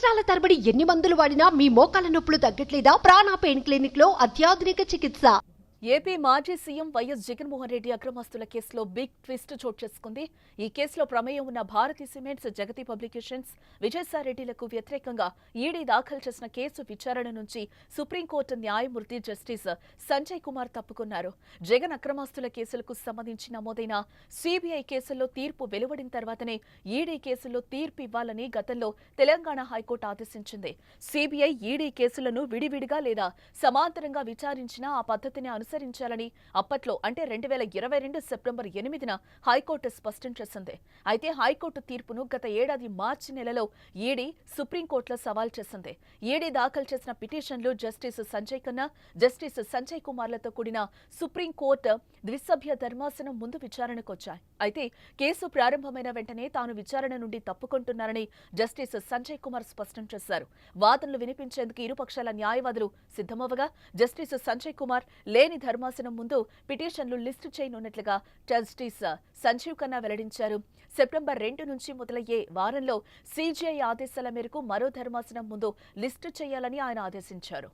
సంవత్సరాల తరబడి ఎన్ని మందులు వాడినా మీ మోకాల నొప్పులు తగ్గట్లేదా? ప్రాణ పెయిన్ క్లినిక్ లో అత్యాధునిక చికిత్స. ఏపీ మాజీ సీఎం వైఎస్ జగన్మోహన్ రెడ్డి అక్రమాస్తుల కేసులో బిగ్ ట్విస్ట్ చోటు చేసుకుంది. ఈ కేసులో ప్రమేయం ఉన్న భారతీ సిమెంట్స్, జగతి పబ్లికేషన్స్, విజయసాయిరెడ్డిలకు వ్యతిరేకంగా ఈడీ దాఖలు చేసిన కేసు విచారణ నుంచి సుప్రీంకోర్టు న్యాయమూర్తి జస్టిస్ సంజయ్ కుమార్ తప్పుకున్నారు. జగన్ అక్రమాస్తుల కేసులకు సంబంధించి నమోదైన సీబీఐ కేసుల్లో తీర్పు వెలువడిన తర్వాతనే ఈడీ కేసుల్లో తీర్పు ఇవ్వాలని గతంలో తెలంగాణ హైకోర్టు ఆదేశించింది. సీబీఐ, ఈడీ కేసులను విడివిడిగా లేదా సమాంతరంగా విచారించిన ఆ పద్ధతిని అనుసరించాలని అప్పట్లో అంటే 2022 సెప్టెంబర్ 8న హైకోర్టు స్పష్టం చేసింది. అయితే హైకోర్టు తీర్పును గత ఏడాది మార్చి నెలలో ఈడీ సుప్రీంకోర్టులో సవాల్ చేసింది. ఈడీ దాఖలు చేసిన పిటిషన్లు జస్టిస్ సంజయ్ ఖన్నా, జస్టిస్ సంజయ్ కుమార్లతో కూడిన సుప్రీంకోర్టు ద్విసభ్య ధర్మాసనం ముందు విచారణకు వచ్చాయి. అయితే కేసు ప్రారంభమైన వెంటనే తాను విచారణ నుండి తప్పుకుంటున్నారని జస్టిస్ సంజయ్ కుమార్ స్పష్టం చేశారు. వాదనలు వినిపించేందుకు ఇరుపక్షాల న్యాయవాదులు సిద్ధమవగా జస్టిస్ సంజయ్ కుమార్ లేని ధర్మాసనం ముందు పిటిషన్లు లిస్టు చేయనున్నట్లుగా జస్టిస్ సంజీవ్ ఖన్నా వెల్లడించారు. సెప్టెంబర్ 2 నుంచి మొదలయ్యే వారంలో సీజీఐ ఆదేశాల మేరకు మరో ధర్మాసనం ముందు లిస్టు చేయాలని ఆయన ఆదేశించారు.